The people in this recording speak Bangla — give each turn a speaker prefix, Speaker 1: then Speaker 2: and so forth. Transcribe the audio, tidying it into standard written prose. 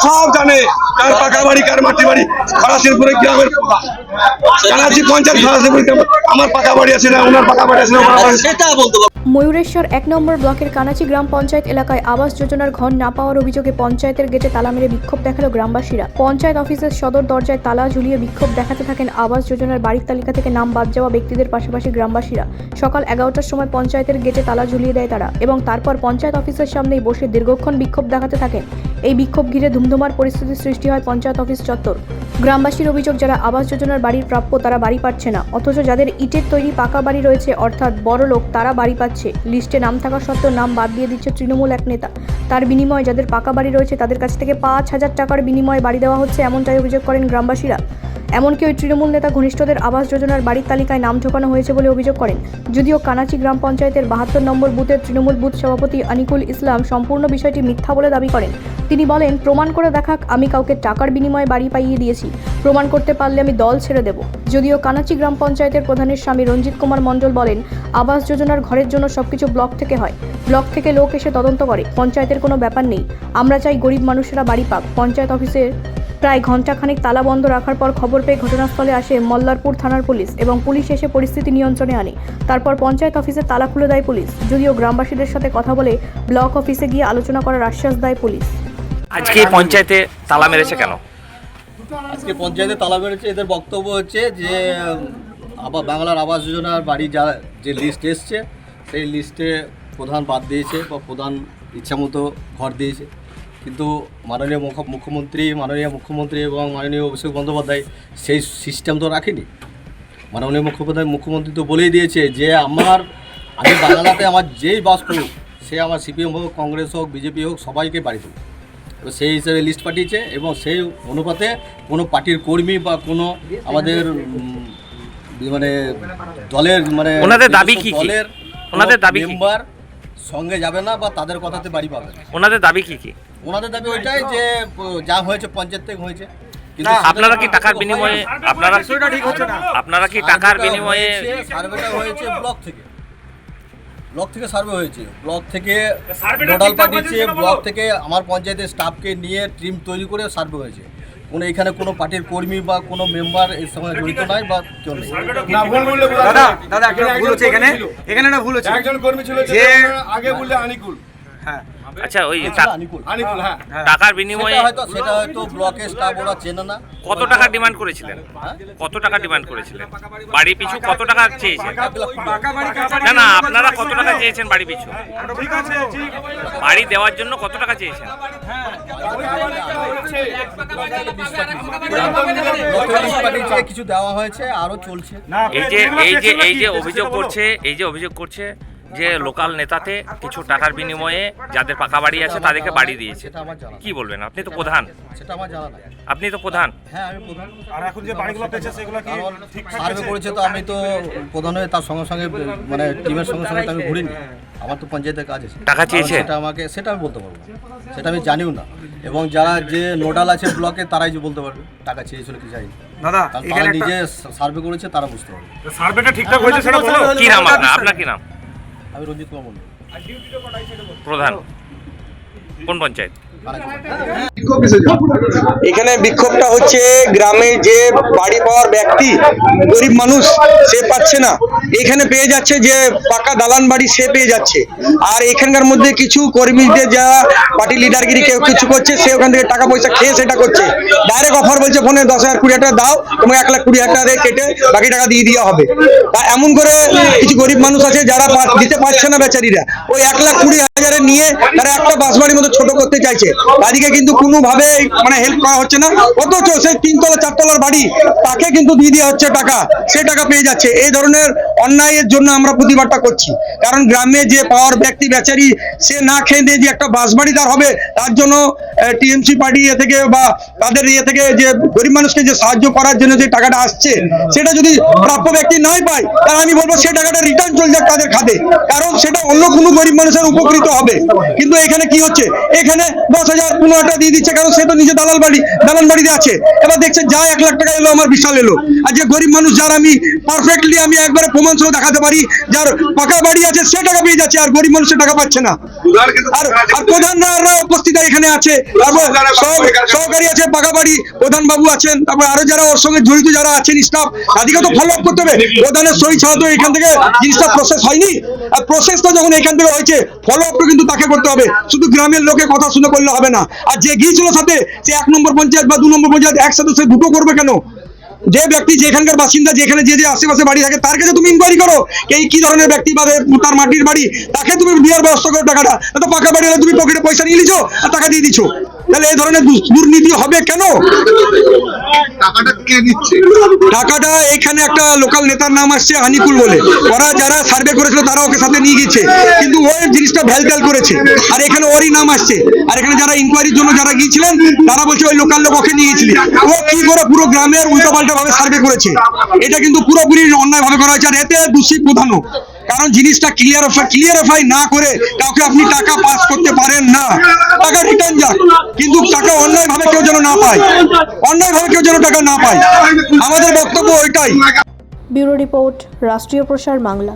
Speaker 1: সব জানে কার পাকা বাড়ি কার মাটি বাড়ি। খালাসিরপুরে গ্রামের কানাচি পঞ্চায়েত খালাসিরপুর আমার পাকা বাড়ি আছে না, ওনার পাকা বাড়ি আছে না, সেটা বলতে পারবো।
Speaker 2: ময়ূরেশ্বর ১ নম্বর ব্লকের কানাচি গ্রাম পঞ্চায়েত এলাকায় আবাস যোজনার ঘর না পাওয়ার অভিযোগে পঞ্চায়েতের গেটে তালা মেরে বিক্ষোভ দেখালো গ্রামবাসীরা। পঞ্চায়েত অফিসের সদর দরজায় তালা ঝুলিয়ে বিক্ষোভ দেখাতে থাকেন আবাস যোজনার বাড়ির তালিকা থেকে নাম বাদ যাওয়া ব্যক্তিদের পাশাপাশি গ্রামবাসীরা। সকাল ১১টার সময় পঞ্চায়েতের গেটে তালা ঝুলিয়ে দেয় তারা এবং তারপর পঞ্চায়েত অফিসের সামনেই বসে দীর্ঘক্ষণ বিক্ষোভ দেখাতে থাকেন। এই বিক্ষোভ ঘিরে ধুমধুমার পরিস্থিতির সৃষ্টি হয় পঞ্চায়েত অফিস চত্বর। গ্রামবাসীর অভিযোগ, যারা আবাস যোজনার বাড়ির প্রাপ্য তারা বাড়ি পাচ্ছে না, অথচ যাদের ইটের তৈরি পাকা বাড়ি রয়েছে অর্থাৎ বড় লোক তারা বাড়ি পাচ্ছে। লিস্টে নাম থাকা সত্ত্বেও নাম বাদ দিয়ে দিচ্ছে তৃণমূল এক নেতা। তার বিনিময়ে যাদের পাকা বাড়ি রয়েছে তাদের কাছ থেকে ৫,০০০ টাকার বিনিময়ে বাড়ি দেওয়া হচ্ছে, এমনটাই অভিযোগ করেন গ্রামবাসীরা। এমনকি ওই তৃণমূল নেতা ঘনিষ্ঠদের আবাস যোজনার বাড়ির তালিকায় নাম ঢোকানো হয়েছে বলে অভিযোগ করেন। যদিও কানাচি গ্রাম পঞ্চায়েতের ৭২ নম্বর বুথের তৃণমূল বুথ সভাপতি আনিকুল ইসলাম সম্পূর্ণ বিষয়টি মিথ্যা বলে দাবি করেন। তিনি বলেন, প্রমাণ করে দেখাক আমি কাউকে টাকার বিনিময়ে বাড়ি পাইয়ে দিয়েছি, প্রমাণ করতে পারলে আমি দল ছেড়ে দেব। যদিও কানাচি গ্রাম পঞ্চায়েতের প্রধানের স্বামী রঞ্জিত কুমার মণ্ডল বলেন, আবাস যোজনার ঘরের জন্য সবকিছু ব্লক থেকে হয়, ব্লক থেকে লোক এসে তদন্ত করে, পঞ্চায়েতের কোনো ব্যাপার নেই। আমরা চাই গরিব মানুষেরা বাড়ি পাক। পঞ্চায়েত অফিসের প্রায় ঘণ্টাখানেক তালা বন্ধ রাখার পর খবর পেয়ে ঘটনাস্থলে আসে মল্লারপুর থানার পুলিশ এবং পুলিশ এসে পরিস্থিতি নিয়ন্ত্রণে আনে। তারপর পঞ্চায়েত অফিসে তালা খুলে দেয় পুলিশ। যদিও গ্রামবাসীদের সাথে কথা বলে ব্লক অফিসে গিয়ে আলোচনা করার আশ্বাস দেয় পুলিশ।
Speaker 3: আজকে পঞ্চায়েতে তালা মেরেছে কেন?
Speaker 4: আজকে পঞ্চায়েতে তালা মেরেছে, এদের বক্তব্য হচ্ছে যে বাংলার আবাস যোজনার বাড়ি যে লিস্ট এসছে সেই লিস্টে প্রধান বাদ দিয়েছে বা প্রধান ইচ্ছামতো ঘর দিয়েছে, কিন্তু মাননীয় মুখ্যমন্ত্রী এবং মাননীয় অভিষেক বন্দ্যোপাধ্যায় সেই সিস্টেম তো রাখেনি। মাননীয় মুখ্যমন্ত্রী তো বলেই দিয়েছে যে আমি বাংলাতে আমার যেই বাস করুক, সে আমার সিপিএম হোক, কংগ্রেস হোক, বিজেপি হোক, সবাইকে বাড়ি দেবো। তো সেই হিসেবে লিস্ট পাঠিয়েছে এবং সেই অনুপাতে কোনো পার্টির কর্মী বা কোনো আমাদের মানে দলের
Speaker 3: ওনাদের দাবি কি
Speaker 4: দলের
Speaker 3: ওনাদের দাবি
Speaker 4: মেম্বার সঙ্গে যাবে না বা তাদের কথাতে বাড়ি পাবে না।
Speaker 3: ওনাদের দাবি কি?
Speaker 4: ওনাদের দাবি ওইটাই যে যা হয়েছে পঞ্চায়েত থেকে হয়েছে,
Speaker 3: কিন্তু আপনারা কি টাকার বিনিময়ে আপনারা কি টাকার বিনিময়ে
Speaker 4: সার্ভেটা হয়েছে ব্লক থেকে সার্ভে হয়েছে, ব্লক থেকে নোডাল পাঠিয়েছে, ব্লক থেকে আমার পঞ্চায়েতের স্টাফকে নিয়ে টিম তৈরি করে সার্ভে হয়েছে। এখানে কোনো পার্টির কর্মী বা কোনো মেম্বার এর সঙ্গে জড়িত নাই বা কেউ নেই।
Speaker 5: দাদা একটা ভুল হচ্ছে, এখানে একটা ভুল হচ্ছে। একজন কর্মী ছিল যে আগে বললে আনিকুল, হ্যাঁ
Speaker 3: আচ্ছা, ওই
Speaker 4: আনিকুল হ্যাঁ
Speaker 3: টাকার বিনিময়ে
Speaker 4: সেটা হয়তো ব্লকের স্টাফ ওরা চেনে না।
Speaker 3: কত টাকা ডিমান্ড করেছিলেন? কত টাকা ডিমান্ড করেছিলেন? বাড়ি পিছু কত টাকা চেয়েছেন? না আপনারা কত টাকা চেয়েছেন বাড়ি পিছু? বাড়ি দেওয়ার জন্য কত টাকা চেয়েছেন?
Speaker 4: কিছু দেওয়া হয়েছে, আরো চলছে।
Speaker 3: এই যে অভিযোগ করছে যে লোকাল নেতাতে কিছু টাকার বিনিময়ে যাদের পাকা বাড়ি আছে তাদেরকে বাড়ি দিয়েছে, কি বলবেন? আপনি তো প্রধান।
Speaker 4: সেটা আমার জানা নাই।
Speaker 3: আপনি তো প্রধান।
Speaker 4: হ্যাঁ আমি প্রধান।
Speaker 5: আর এখন যে বাড়িগুলো পেয়েছে সেগুলো কি ঠিকঠাক
Speaker 4: সার্ভে করেছে? তো আমি তো প্রধান হয়ে তার সঙ্গে টিমের সঙ্গে তো আমি ঘুরিনি, আমার তো পঞ্চায়েতের কাজ আছে।
Speaker 3: টাকা চেয়েছে
Speaker 4: সেটা আমি বলতে পারবো, সেটা আমি জানিও না। এবং যারা যে নোডাল আছে ব্লকে তারাই যে বলতে পারবে টাকা চেয়েছিল কি চাইনি।
Speaker 5: দাদা
Speaker 4: তারা নিজে সার্ভে করেছে, তারা বুঝতে পারবে।
Speaker 5: সার্ভেটা ঠিকঠাক হয়েছে সেটা বলো।
Speaker 3: কি নাম আপনার? কি নাম?
Speaker 4: আমি রঞ্জিত কুমার মন্ডল,
Speaker 3: প্রধান। কোন পঞ্চায়েত?
Speaker 6: এখানে বিক্ষোভটা হচ্ছে গ্রামের যে বাড়ি পাওয়ার ব্যক্তি, গরিব মানুষ সে পাচ্ছে না, এখানে পেয়ে যাচ্ছে যে পাকা দালান বাড়ি সে পেয়ে যাচ্ছে। আর এখানকার মধ্যে কিছু কর্মীদের যা পার্টি লিডারগিরি কেউ কিছু করছে, সে ওখান থেকে টাকা পয়সা খেয়ে সেটা করছে। ডাইরেক্ট অফার বলছে ফোনে 10,000 20,000 টাকা দাও, তোমাকে 1,20,000 টাকা কেটে বাকি টাকা দিয়ে দেওয়া হবে। তা এমন করে কিছু গরিব মানুষ আছে যারা দিতে পারছে না বেচারিরা, ওই 1,20,000 নিয়ে তারা একটা বাসবাড়ির মতো ছোট করতে চাইছে। তাদেরকে কিন্তু কোনোভাবে হেল্প করা হচ্ছে না, অথচ সে 3তলা 4তলার বাড়ি তাকে কিন্তু দিয়ে দেওয়া হচ্ছে টাকা, সে টাকা পেয়ে যাচ্ছে। এই ধরনের অন্যায়ের জন্য আমরা প্রতিবাদটা করছি, কারণ গ্রামে যে পাওয়ার ব্যক্তি বেচারি সে না খেয়ে দিয়ে যে একটা বাসবাড়ি তার হবে, তার জন্য টিএমসি পার্টি থেকে বা তাদের থেকে যে গরিব মানুষকে যে সাহায্য করার জন্য যে টাকাটা আসছে, সেটা যদি প্রাপ্য ব্যক্তি নাই পায়, তাহলে আমি বলবো সেই টাকাটা রিটার্ন চলে যাক তাদের খাতে, কারণ সেটা অন্য কোনো গরিব মানুষের উপকৃত হবে। কিন্তু এখানে কি হচ্ছে, এখানে 10,000 15,000 দিয়ে দিচ্ছে, কারণ সে তো নিজে দালান বাড়িতে আছে। এবার দেখছে যা 1 লাখ টাকা এলো আমার বিশাল এলো। আর যে গরিব মানুষ যার আমি পারফেক্টলি আমি একবারে প্রমাণ সহ দেখাতে পারি, যার পাকা বাড়ি আছে সে টাকা পেয়ে যাচ্ছে, আর গরিব মানুষ সে টাকা পাচ্ছে না। আর প্রধানরা উপস্থিত এখানে আছে, তারপর সহকারী আছে, পাকা বাড়ি প্রধান বাবু আছেন, তারপর আরো যারা ওর সঙ্গে জড়িত যারা আছেন স্টাফ, তাদেরকে তো ফলো আপ করতে হবে। প্রধানের সই ছাড়া তো এখান থেকে জিনিসটা প্রসেস হয়নি। আর প্রসেসটা যখন এখান থেকে হয়েছে, ফলো আপটা কিন্তু তাকে করতে হবে, শুধু গ্রামের লোকের কথা শুনে করলে হবে না। আর যে গিয়েছিল সাথে, সে 1 নম্বর পঞ্চায়েত বা 2 নম্বর পঞ্চায়েত একসাথে সে দুটো করবে কেন? যে ব্যক্তি যেখানকার বাসিন্দা, যেখানে যে আশেপাশে বাড়ি থাকে, তার কাছে তুমি ইনকোয়ারি করো এই কি ধরনের ব্যক্তি বা তার মাটির বাড়ি, তাকে তুমি দেওয়ার ব্যবস্থা করো টাকাটা। তো পাকা বাড়ি হলে তুমি পকেটে পয়সা নিয়ে নিছো আর টাকা দিয়ে দিছো, তাহলে এই ধরনের দুর্নীতি হবে কেন? টাকাটা এখানে একটা লোকাল নেতার নাম আসছে আনিকুল বলে, ওরা যারা সার্ভে করেছিল তারা ওকে সাথে নিয়ে গেছে, কিন্তু ওই জিনিসটা ভ্যালত্যাল করেছে, আর এখানে ওরই নাম আসছে। আর এখানে যারা ইনকোয়ারির জন্য যারা গিয়েছিলেন তারা বলছে ওই লোকাল লোক ওকে নিয়ে গেছিলি। ও কি করে পুরো গ্রামের উল্টোপাল্টা ভাবে সার্ভে করেছে, এটা কিন্তু পুরোপুরি অন্যায় ভাবে করা হয়েছে। আর এতে দোষী প্রধানও, কারণ জিনিসটা ক্লিয়ারিফাই না করে কাউকে আপনি টাকা পাস করতে পারেন না। টাকা রিটার্ন যাক, কিন্তু টাকা অন্যায় ভাবে কেউ যেন না পায়, অন্যায় ভাবে কেউ যেন টাকা না পায়। আমাদের বক্তব্য ওইটাই।
Speaker 2: ব্যুরো রিপোর্ট, রাষ্ট্রীয় প্রসার বাংলা।